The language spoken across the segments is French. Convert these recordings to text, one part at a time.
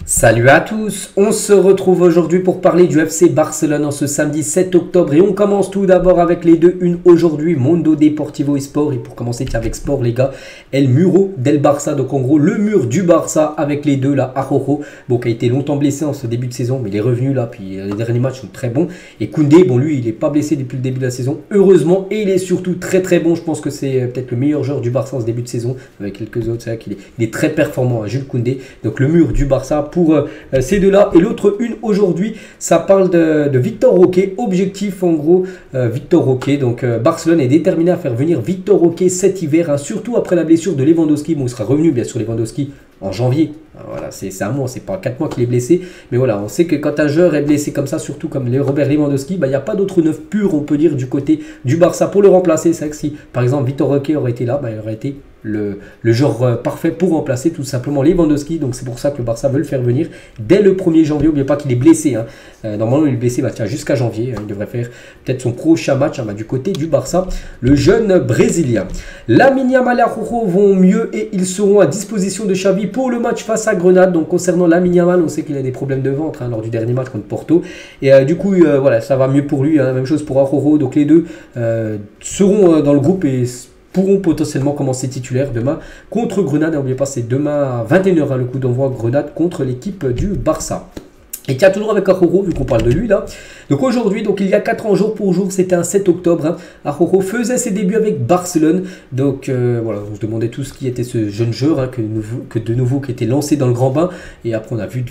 Salut à tous, on se retrouve aujourd'hui pour parler du FC Barcelone en ce samedi 7 octobre et on commence tout d'abord avec les deux unes aujourd'hui, Mundo Deportivo et Sport. Et pour commencer avec Sport les gars, El Muro del Barça, donc en gros le mur du Barça avec les deux là, Araujo, bon qui a été longtemps blessé en ce début de saison mais il est revenu là, puis les derniers matchs sont très bons. Et Koundé, bon lui il n'est pas blessé depuis le début de la saison, heureusement, et il est surtout très bon, je pense que c'est peut-être le meilleur joueur du Barça en ce début de saison, avec quelques autres, c'est vrai qu'il est très performant, hein, Jules Koundé, donc le mur du Barça pour ces deux-là. Et l'autre une aujourd'hui, ça parle de Victor Roque. Objectif en gros, Victor Roque. Donc Barcelone est déterminé à faire venir Victor Roque cet hiver, hein, surtout après la blessure de Lewandowski. Bon, il sera revenu bien sûr Lewandowski en janvier. Voilà, c'est un mois, c'est pas 4 mois qu'il est blessé. Mais voilà, on sait que quand un joueur est blessé comme ça, surtout comme Robert Lewandowski, il n'y a pas d'autre neuf pur, on peut dire, du côté du Barça pour le remplacer. C'est vrai que si par exemple Victor Roque aurait été là, il aurait été le joueur parfait pour remplacer tout simplement Lewandowski. Donc c'est pour ça que le Barça veut le faire venir dès le 1er janvier. N'oubliez pas qu'il est blessé, hein. Normalement il est blessé jusqu'à janvier, hein. Il devrait faire peut-être son prochain match, hein, du côté du Barça, le jeune brésilien. Lamine Yamal et Araujo vont mieux et ils seront à disposition de Xavi pour le match face à Grenade. Donc concernant Lamine Yamal, on sait qu'il a des problèmes de ventre, hein, lors du dernier match contre Porto, et du coup voilà, ça va mieux pour lui, hein. Même chose pour Araujo. Donc les deux seront dans le groupe et pourront potentiellement commencer titulaires demain contre Grenade. N'oubliez pas, c'est demain à 21h, hein, le coup d'envoi Grenade contre l'équipe du Barça. Et tiens, toujours avec Araujo, vu qu'on parle de lui là. Donc aujourd'hui, donc il y a 4 ans jour pour jour, c'était un 7 octobre, hein, Araujo faisait ses débuts avec Barcelone. Donc voilà, on se demandait tous qui était ce jeune joueur, hein, que de nouveau qui était lancé dans le grand bain. Et après on a vu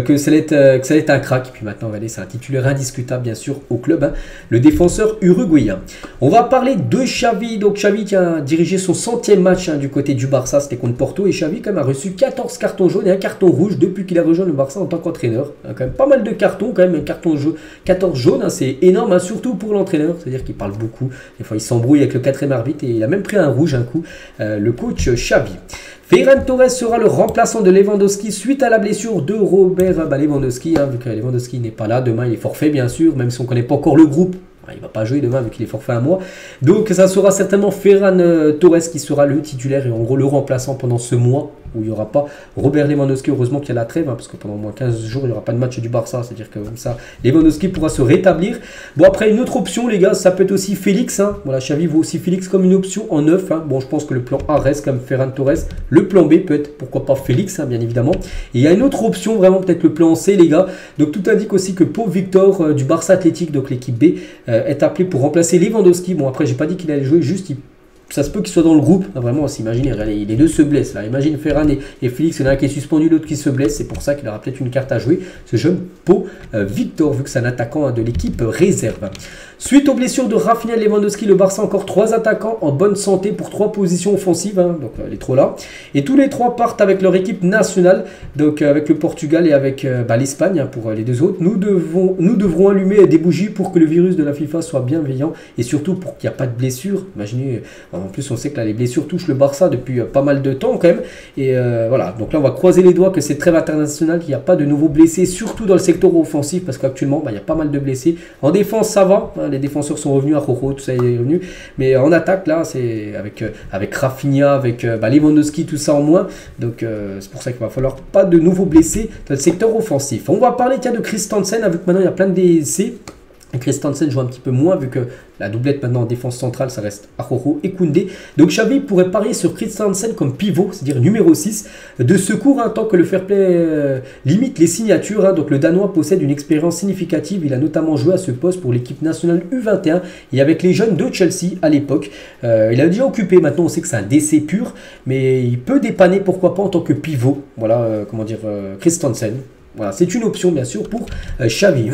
que ça allait être un crack. Et puis maintenant, regardez, c'est un titulaire indiscutable bien sûr au club, hein, le défenseur uruguayen. On va parler de Xavi. Donc Xavi qui a dirigé son 100e match, hein, du côté du Barça, c'était contre Porto. Et Xavi quand même a reçu 14 cartons jaunes et un carton rouge depuis qu'il a rejoint le Barça en tant qu'entraîneur. Quand même pas mal de cartons, quand même un carton jaune, 14 jaunes, hein, c'est énorme, hein, surtout pour l'entraîneur, c'est-à-dire qu'il parle beaucoup, des fois il s'embrouille avec le 4e arbitre et il a même pris un rouge un coup, le coach Xavi. Ferran Torres sera le remplaçant de Lewandowski suite à la blessure de Robert Lewandowski, hein, vu que Lewandowski n'est pas là, demain il est forfait bien sûr, même si on ne connaît pas encore le groupe. Il ne va pas jouer demain vu qu'il est forfait un mois. Donc ça sera certainement Ferran Torres qui sera le titulaire et en gros le remplaçant pendant ce mois où il n'y aura pas Robert Lewandowski. Heureusement qu'il y a la trêve, hein, parce que pendant au moins 15 jours il n'y aura pas de match du Barça. C'est-à-dire que comme ça Lewandowski pourra se rétablir. Bon, après une autre option les gars, ça peut être aussi Félix, hein. Voilà, Xavi voit aussi Félix comme une option en neuf, hein. Bon, je pense que le plan A reste comme Ferran Torres. Le plan B peut être pourquoi pas Félix, hein, bien évidemment. Et il y a une autre option, vraiment peut-être le plan C les gars. Donc tout indique aussi que Pau Victor du Barça Athlétique, donc l'équipe B, est appelé pour remplacer Lewandowski. Bon, après j'ai pas dit qu'il allait jouer, juste ça se peut qu'il soit dans le groupe, hein, vraiment. Imaginez, les deux se blessent là. Imagine Ferran et Félix, il y en a un qui est suspendu, l'autre qui se blesse. C'est pour ça qu'il aura peut-être une carte à jouer, ce jeune Pau Victor, vu que c'est un attaquant, hein, de l'équipe réserve. Suite aux blessures de Rafinha et Lewandowski, le Barça a encore 3 attaquants en bonne santé pour 3 positions offensives, hein, donc les 3 là. Et tous les 3 partent avec leur équipe nationale, donc avec le Portugal et avec l'Espagne, hein, pour les 2 autres. Nous devrons allumer des bougies pour que le virus de la FIFA soit bienveillant et surtout pour qu'il n'y ait pas de blessures. Imaginez, en plus on sait que là, les blessures touchent le Barça depuis pas mal de temps quand même. Et voilà, donc là on va croiser les doigts que c'est trêve internationale, qu'il n'y a pas de nouveaux blessés, surtout dans le secteur offensif, parce qu'actuellement il y a pas mal de blessés. En défense ça va, hein, les défenseurs sont revenus, à Araujo, tout ça est revenu, mais en attaque là c'est avec Rafinha, avec Lewandowski, tout ça en moins, donc c'est pour ça qu'il va falloir pas de nouveaux blessés dans le secteur offensif. On va parler de Christensen, vu que maintenant il y a plein de décès. Christensen joue un petit peu moins vu que la doublette maintenant en défense centrale ça reste Araujo et Koundé. Donc Xavi pourrait parier sur Christensen comme pivot, c'est-à-dire numéro 6 de secours, hein, tant que le fair play limite les signatures, hein. Donc le Danois possède une expérience significative, il a notamment joué à ce poste pour l'équipe nationale U21 et avec les jeunes de Chelsea à l'époque. Il a déjà occupé, maintenant on sait que c'est un décès pur, mais il peut dépanner pourquoi pas en tant que pivot. Voilà, Christensen. Voilà, c'est une option bien sûr pour Xavi.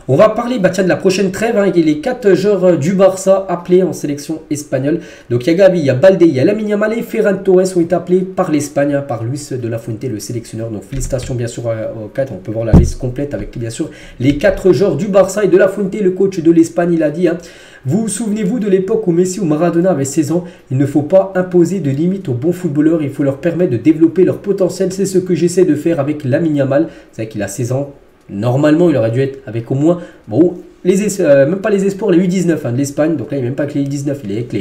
On va parler de la prochaine trêve, hein. Il y a les 4 joueurs du Barça appelés en sélection espagnole. Donc il y a Gavi, il y a Baldé, il y a Lamine Yamal et Ferran Torres ont été appelés par l'Espagne, hein, par Luis de la Fuente, le sélectionneur. Donc félicitations bien sûr aux 4. On peut voir la liste complète avec bien sûr les 4 joueurs du Barça et de la Fuente, le coach de l'Espagne. Il a dit, hein, vous souvenez-vous de l'époque où Messi ou Maradona avaient 16 ans? Il ne faut pas imposer de limites aux bons footballeurs, il faut leur permettre de développer leur potentiel. C'est ce que j'essaie de faire avec Lamine Yamal. C'est vrai qu'il a 16 ans. Normalement, il aurait dû être avec au moins, bon, même pas les espoirs, les U19, hein, de l'Espagne. Donc là, il n'est même pas avec les U19, il est avec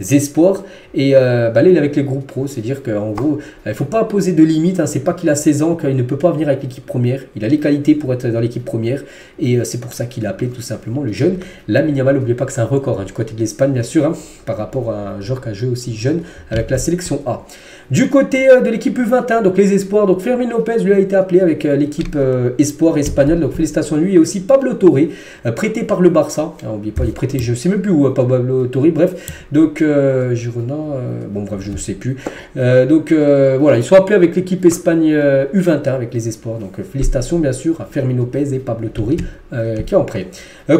espoirs. Et là, il est avec les groupes pro, c'est-à-dire qu'en gros, il ne faut pas poser de limite. Hein, c'est pas qu'il a 16 ans, qu'il ne peut pas venir avec l'équipe première. Il a les qualités pour être dans l'équipe première. Et c'est pour ça qu'il a appelé tout simplement le jeune Lamine Yamal. N'oubliez pas que c'est un record du côté de l'Espagne, bien sûr, par rapport à un joueur qui a joué aussi jeune avec la sélection A. Du côté de l'équipe U21, donc les espoirs, donc Fermin Lopez lui a été appelé avec l'équipe espoir espagnole, donc félicitations à lui, et aussi Pablo Torre, prêté par le Barça. N'oubliez pas, il est prêté, je ne sais même plus où, Pablo Torre, bref, donc Girona, bon bref, je ne sais plus. Voilà, ils sont appelés avec l'équipe Espagne U21, avec les espoirs, donc félicitations bien sûr à Fermin Lopez et Pablo Torre qui est en prêt.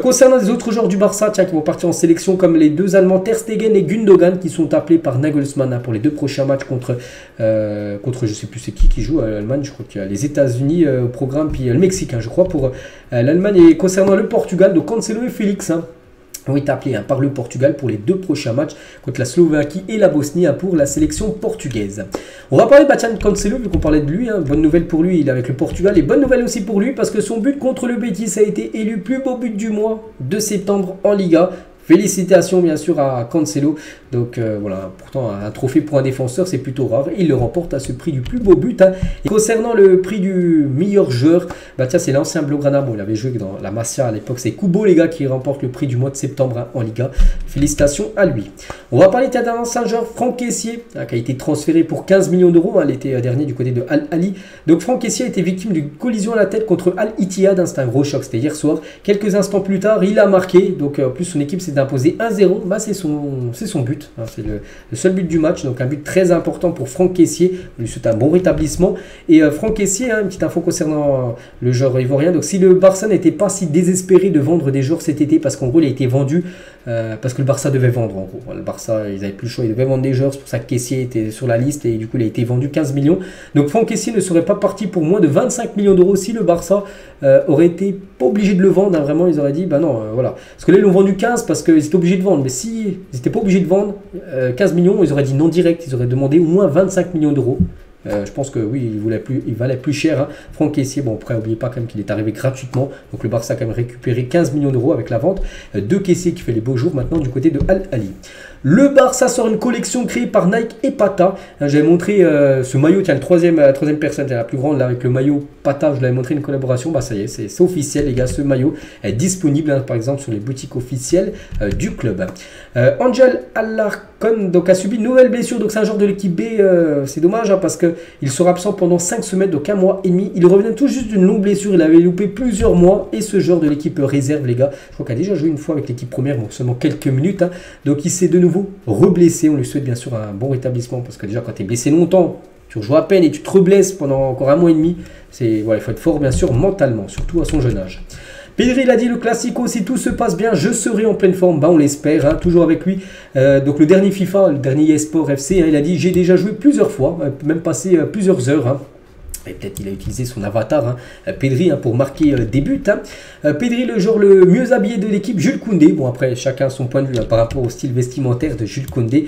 Concernant les autres joueurs du Barça, tiens, qui vont partir en sélection, comme les deux Allemands Ter Stegen et Gundogan, qui sont appelés par Nagelsmann pour les 2 prochains matchs contre je sais plus c'est qui joue à l'Allemagne. Je crois qu'il y a les États-Unis au programme, puis le Mexique, je crois, pour l'Allemagne. Et concernant le Portugal, donc Cancelo et Félix ont été appelés par le Portugal pour les 2 prochains matchs contre la Slovaquie et la Bosnie pour la sélection portugaise. On va parler de Batian Cancelo, vu qu'on parlait de lui. Bonne nouvelle pour lui, il est avec le Portugal. Et bonne nouvelle aussi pour lui, parce que son but contre le Betis a été élu plus beau but du mois de septembre en Liga. Félicitations bien sûr à Cancelo. Donc voilà, pourtant un trophée pour un défenseur c'est plutôt rare. Il le remporte à ce prix du plus beau but. Et concernant le prix du meilleur joueur, tiens, c'est l'ancien Blaugrana. Bon, il avait joué dans la Masia à l'époque. C'est Kubo les gars qui remporte le prix du mois de septembre en Liga. Félicitations à lui. On va parler d'un ancien joueur, Franck Kessié, qui a été transféré pour 15 millions d'euros l'été dernier du côté de Al Ahly. Donc Franck Kessié a été victime d'une collision à la tête contre Al Ittihad. C'était un gros choc, c'était hier soir. Quelques instants plus tard, il a marqué. Donc en plus son équipe s'est imposé 1-0, c'est son but, c'est le seul but du match, donc un but très important pour Franck Kessié. On lui souhaite un bon rétablissement. Et Franck Kessié, une petite info concernant le joueur ivoirien, donc si le Barça n'était pas si désespéré de vendre des joueurs cet été, parce qu'en gros il a été vendu parce que le Barça devait vendre en gros. Le Barça, ils n'avaient plus le choix, ils devaient vendre des joueurs, c'est pour ça que Kessié était sur la liste et du coup il a été vendu 15 millions. Donc Franck Kessié ne serait pas parti pour moins de 25 millions d'euros si le Barça aurait été pas obligé de le vendre, vraiment ils auraient dit non, voilà. Parce que là ils l'ont vendu 15 parce qu'ils étaient obligés de vendre, mais si ils n'étaient pas obligés de vendre 15 millions, ils auraient dit non direct, ils auraient demandé au moins 25 millions d'euros. Je pense que oui, il valait plus cher. Franck Kessié, bon après, n'oubliez pas quand même qu'il est arrivé gratuitement. Donc le Barça a quand même récupéré 15 millions d'euros avec la vente de Kessié qui fait les beaux jours maintenant du côté de Al Ahly. Le Barça sort une collection créée par Nike et Pata. J'avais montré ce maillot, tiens, la troisième personne, la plus grande là, avec le maillot Pata, je l'avais montré une collaboration. Ça y est, c'est officiel les gars, ce maillot est disponible par exemple sur les boutiques officielles du club. Angel Alarcon donc a subi une nouvelle blessure, donc c'est un joueur de l'équipe B, c'est dommage parce qu'il sera absent pendant 5 semaines, donc 1 mois et demi. Il revenait tout juste d'une longue blessure, il avait loupé plusieurs mois et ce joueur de l'équipe réserve les gars, je crois qu'il a déjà joué une fois avec l'équipe première, bon seulement quelques minutes, donc il s'est de nouveau reblessé. On lui souhaite bien sûr un bon rétablissement parce que déjà quand tu es blessé longtemps, tu rejoues à peine et tu te reblesses pendant encore 1 mois et demi, voilà, il faut être fort bien sûr mentalement, surtout à son jeune âge. Pedri, il a dit le Classico, si tout se passe bien, je serai en pleine forme. On l'espère, toujours avec lui. Donc le dernier FIFA, le dernier eSport FC, il a dit j'ai déjà joué plusieurs fois, même passé plusieurs heures. Et peut-être il a utilisé son avatar, Pedri, pour marquer des buts. Pedri, le joueur le mieux habillé de l'équipe, Jules Koundé. Bon, après, chacun son point de vue par rapport au style vestimentaire de Jules Koundé.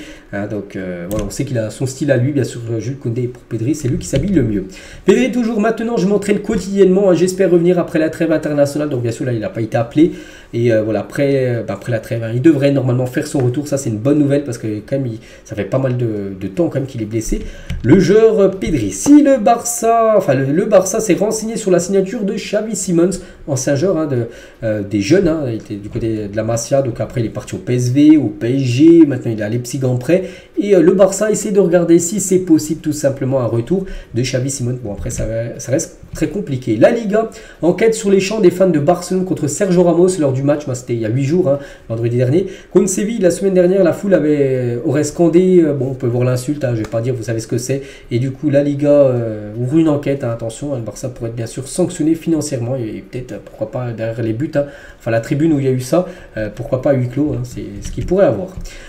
Donc, voilà, on sait qu'il a son style à lui, bien sûr, Jules Koundé pour Pedri, c'est lui qui s'habille le mieux. Pedri, toujours maintenant, je m'entraîne quotidiennement. J'espère revenir après la trêve internationale. Donc, bien sûr, là, il n'a pas été appelé. Et voilà, après la trêve, il devrait normalement faire son retour. Ça, c'est une bonne nouvelle parce que, quand même, ça fait pas mal de temps quand même qu'il est blessé. Le joueur Pedri. Si le Barça s'est renseigné sur la signature de Xavi Simons, ancien joueur des jeunes, il était du côté de la Masia, donc après il est parti au PSV, au PSG, maintenant il est à Leipzig en prêt, et le Barça essaie de regarder si c'est possible tout simplement un retour de Xavi Simons. Bon après ça reste très compliqué. La Liga enquête sur les chants des fans de Barcelone contre Sergio Ramos lors du match, c'était il y a 8 jours, vendredi dernier, contre Séville. La semaine dernière la foule aurait scandé, bon on peut voir l'insulte, je vais pas dire, vous savez ce que c'est, et du coup la Liga ouvre une enquête, attention, le Barça pourrait être bien sûr sanctionné financièrement et peut-être pourquoi pas derrière les buts, enfin la tribune où il y a eu ça, pourquoi pas à huis clos, c'est ce qu'il pourrait avoir.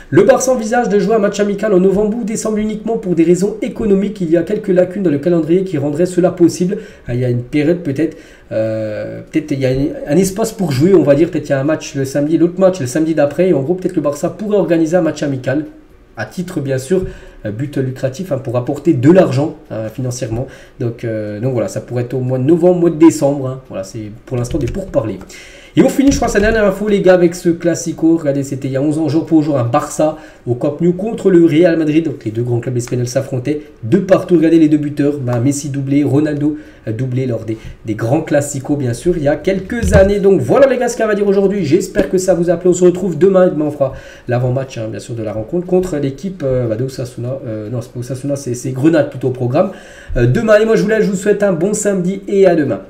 Le Barça envisage de jouer un match amical en novembre ou décembre uniquement pour des raisons économiques. Il y a quelques lacunes dans le calendrier qui rendraient cela possible. Il y a une période peut-être il y a un espace pour jouer, on va dire, peut-être il y a un match le samedi, l'autre match le samedi d'après, et en gros peut-être le Barça pourrait organiser un match amical, à titre bien sûr, but lucratif, pour apporter de l'argent financièrement. Donc voilà, ça pourrait être au mois de novembre, mois de décembre, voilà, c'est pour l'instant des pourparlers. Et on finit, je crois, sa dernière info, les gars, avec ce Classico. Regardez, c'était il y a 11 ans, jour pour jour, un Barça au Camp Nou contre le Real Madrid. Donc les deux grands clubs espagnols s'affrontaient de partout. Regardez les deux buteurs, Messi doublé, Ronaldo doublé lors des grands Classicos, bien sûr, il y a quelques années. Donc voilà, les gars, ce qu'on va dire aujourd'hui. J'espère que ça vous a plu. On se retrouve demain. Demain, on fera l'avant-match, bien sûr, de la rencontre contre l'équipe de Osasuna. Non, c'est pas Osasuna, c'est Grenade plutôt au programme. Demain, et moi, je vous souhaite un bon samedi et à demain.